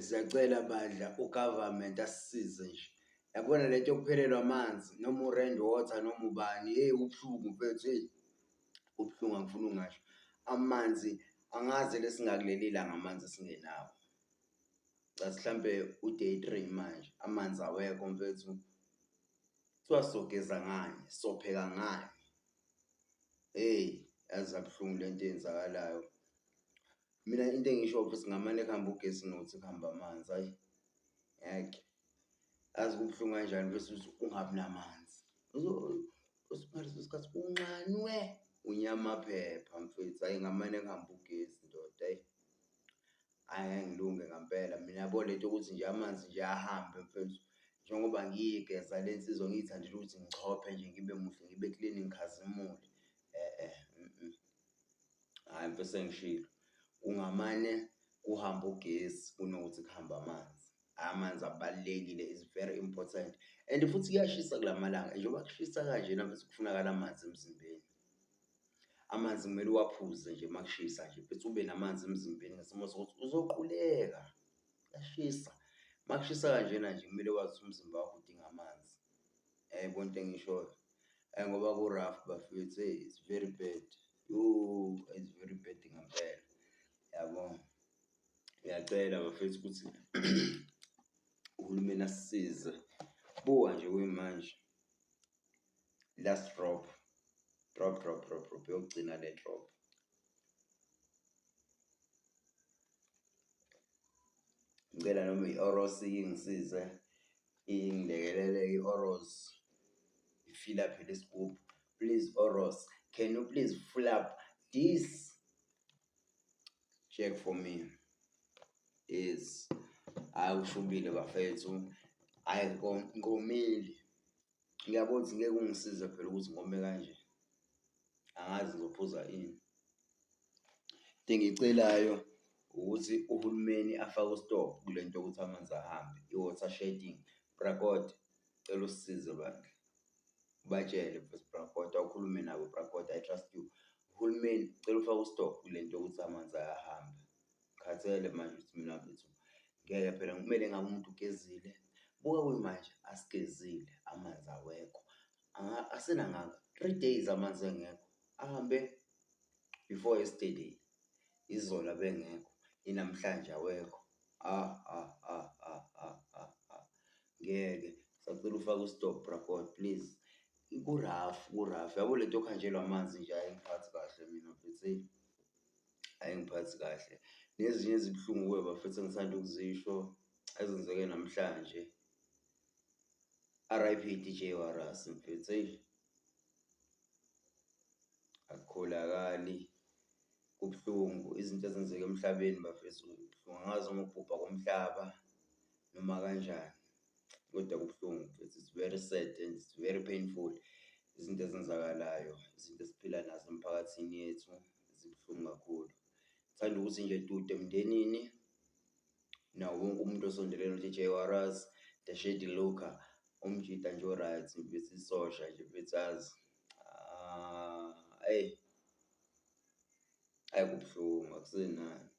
Siyacela bandla ugovernment asisize nje. Yabona lento yokuphelelwa amanzi noma urand water noma ubani kubuhlungu mfethu kubuhlungu angifuni ungasho. Amanzi angaze lesingakuleli langa amanzi singenawo. Cathi mhlambe uday 3 manje amanzi awekho mfethu. Kuthiwa sogeza ngani, sopheka ngani. Yazi abuhlungu lento eyenzakalayo. Mina into engisho futhi ngamane kuhamba ugesi nokuthi kuhamba amanzi hayi. Ngeke. Yazi kubuhlungu kanjani bese ungabi namanzi. Usiphakathi isikhathi unxanwe unyama phepha mfethu hayi ngamane kuhamba ugesi ndoda hayi. Angilunge ngempela mina yabo lento ukuthi nje amanzi nje ahambe mfethu. Njengoba ngiyigeza le nsizwa ngiyithandela ukuthi ngichophe nje ngibe muhle ngibe clean ngikhazimule. Hayi mfethu sengishilo. Kungamane kuhamba ugesi kunokuthi kuhamba amanzi. Amanzi abalekile is very important. And futhi kuyashisa kulamalanga njengoba kushisa kanje mfethu kufunakala amanzi emzimbeni. Amanzi kumele uwaphuze nje makushisa nje bese ube namanzi emzimbeni ngesimo sokuthi uzoquleka. Kuyashisa. Makushisa kanjena nje kumele wazi umzimba wakho udinga amanzi. Yayibona into engishoyo. Ngoba ku rough bafethu it's very bad. It's very bad ngempela. Yabo. Ngiyacela bafethu ukuthi uhulumeni asisize. Buka nje kuyimanje. Last drop. Drop. Yokugcina le drop. Ngicela noma i-Oros ingisize ingilekelele i-Oros fill up this group. Please Oros, can you please fill up this check for me? Yes. Ushubile bafethu. Ngomile. Ngiyabona ukuthi ngeke ungisize phela ukuthi ngome kanje. Angazi ngizophuza ini. Into engicelayo ukuthi uhulumeni afake stop kulento ukuthi amanzi ahambe. I-water shedding. Brakod, cela usisize bandla. Ubatshele mfethu Brakod awukhulume nabo Brakod I trust you. Uhulumeni cela ufake stop kulento ukuthi amanzi ayahamba. Khathele manje ukuthi mina mfethu. Ngeke phela kumele ngabe umuntu ugezile. Buka kuyimanje asigezile amanzi awekho. Asenanganga 3 days amanzi engekho. Ahambe before yesterday. Izola bengekho. Inamhlanje awekho. Ngeke sacela ufake stop Brakod please. Ku rough. Yabo lento yokhanjelwa amanzi nje ayingiphathi kahle mina mfethu. Ayingiphathi kahle. Nezinye ezibhlungu kuwe bafethu ngisanda ukuzisho ezenzeke namhlanje. RIP DJ Waras mfethu. Akukholakali kubhlungu izinto ezenzeke emhlabeni bafethu kubhlungu angazi uma ukubhubha komhlaba noma kanjani. Kodwa kubhlungu mfethu it's very sad and it's very painful. Izinto ezenzakalayo, izinto esiphila nazo emphakathini yethu zibhlungu kakhulu. Thanda ukuthi nje dude emndenini nawo wonke umuntu osondelene DJ Waras, the Shady Luka, umjida nje oright mfethu isosha nje mfethu azi. Kubhlungu akusenani.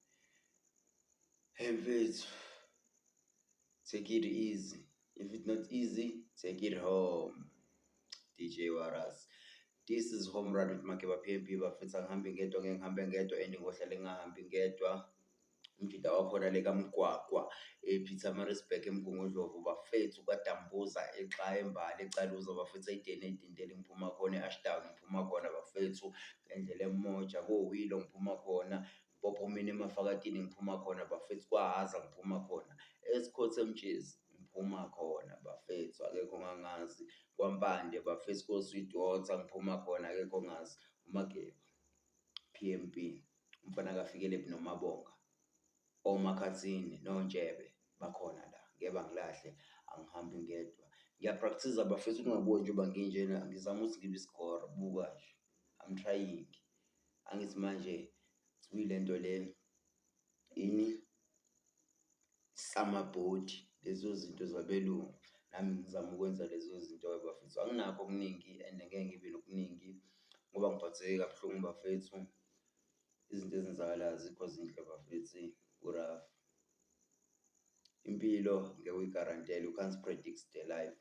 Hey mfethu. Take it easy. If it's not easy, take it home. DJ Waras. This is Home Run with Makeba PMP bafethu angihambi ngedwa ngihambe ngedwa and ngohlale ngahambi ngedwa. Umjida wakhona le kaMgwagwa ePietermaritzburg eMgungundlovu bafethu kaDambuza exa embali ecaluza bafethu ayideni edindele ngiphuma khona eAshtown ngiphuma khona bafethu endlela emoja koWilo ngiphuma khona Pophomini emafakatini ngiphuma khona bafethu kwahaza ngiphuma khona eSkhothe emtshezi ngiphuma khona bafethu akekho ngangazi kwaMpande bafethu koSweet Water ngiphuma khona akekho ngazi uMageba PMP umfana kafikele noMabonga oMakhathini noNtshebe bakhona la ngeke bangilahle angihambi ngedwa ngiyapractice bafethu ungaboni nje banginjena ngizama ukuthi ngibe score buka nje I'm trying angithi manje lento le ini samabhodi lezo zinto zabelungu nami ngizama ukwenza lezo zinto bafethu anginakho okuningi and ngeke ngibe nokuningi ngoba ngiphatheke kabuhlungu bafethu izinto ezenzakalayo zikho zinhle bafethu urafu impilo ngeke uyigarantele, you can't predict the life.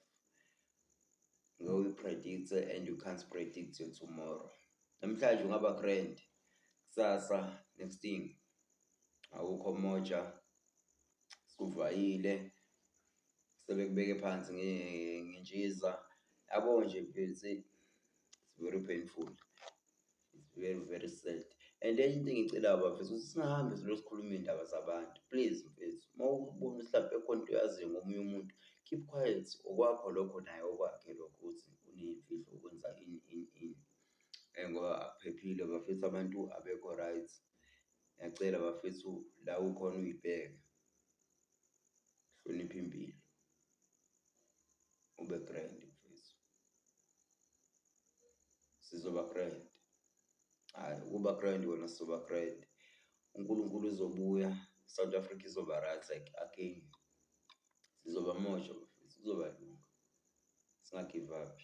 Ngeke uyi-predict and you can't predict your tomorrow. Namhlanje ungaba grand, kusasa next thing awukho moja, suvayile, sebekubeke phansi ngentshiza. Yabo nje mfethu, it's very painful, it's very very sad. And enye into engiyicelayo bafethu ukuthi singahambe sikhuluma iy'ndaba zabantu, please mfethu. Uma ubona mhlawumbe ekhona into oyaziyo ngomunye umuntu, keep quiet. Okwakho lokho naye okwakhe lokho, ukuthi uney'mfihlo ukwenza ini. Ngoba akuphephile bafethu, abantu abekho right. Ngiyacela bafethu, la ukhona uyibheke, hlonipha impilo, ube grand mfethu, sizoba grand. Hhayi, ukuba grand wena sizoba grand. uNkulunkulu uzobuya, South Africa izoba right again. Sizoba moja bafethu, kuzoba lunga, singa-give up.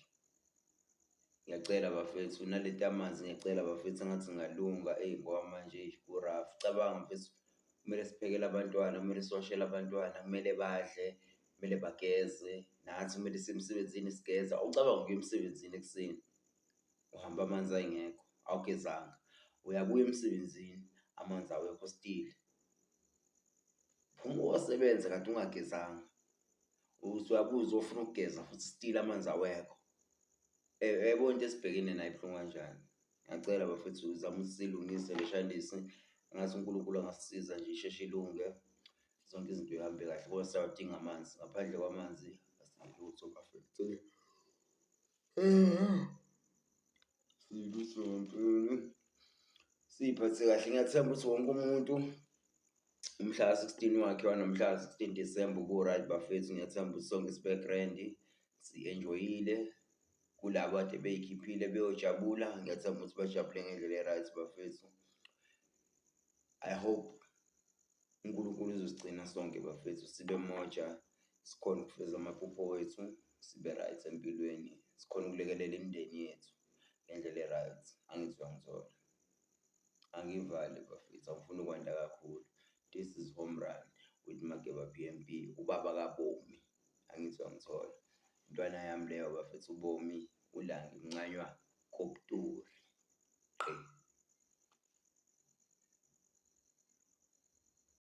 Ngiyacela bafethu, nalento yamanzi ngiyacela bafethu, engathi ngalunga ngoba manje ku-rough. Cabanga mfethu, kumele siphekele abantwana, kumele siwashele abantwana, kumele badle, kumele bageze, nathi kumele siye emsebenzini sigeza. Awucabangi ukuya emsebenzini ekuseni uhamba amanzi ayingekho, awugezanga, uyabuya emsebenzini amanzi awekho still. Phuma uyosebenza kade ungagezanga, uyabuya uzofuna ukugeza futhi still amanzi awekho. Yebo into esibhekene nayo ibuhlungu kanjani. Ngiyacela bafethu, zama ukuthi silungise le shalisi. Engathi uNkulunkulu angasisiza nje isheshe ilunge, zonke izinto zihambe kahle ngoba siyawadinga amanzi. Ngaphandle kwamanzi asilutho bafethu. Silutho ngempela. Siy'phathe kahle. Ngiyathemba ukuthi wonke umuntu umhla ka-16 wakhe wanomhla ka-16 December ubu-right bafethu. Ngiyathemba ukuthi sonke sibe grand, si-enjoyile. Kulabo kade bey'khiphile beyojabula, ngiyathemba ukuthi bajabule ngendlela e-right bafethu. I hope uNkulunkulu uzosigcina sonke bafethu, sibe moja, sikhone ukufeza amaphupho wethu, sibe right empilweni, sikhone ukulekelela imindeni yethu ngendlela e-right. Angithi uyangithola? Angivale bafethu, angifuni ukwanda kakhulu. This is Home Run with Makeba BNB, ubaba kaBomi. Angithi uyangithola? Intwana yami leyo bafethu, uBomi uLanga Mncanywa Kopturi.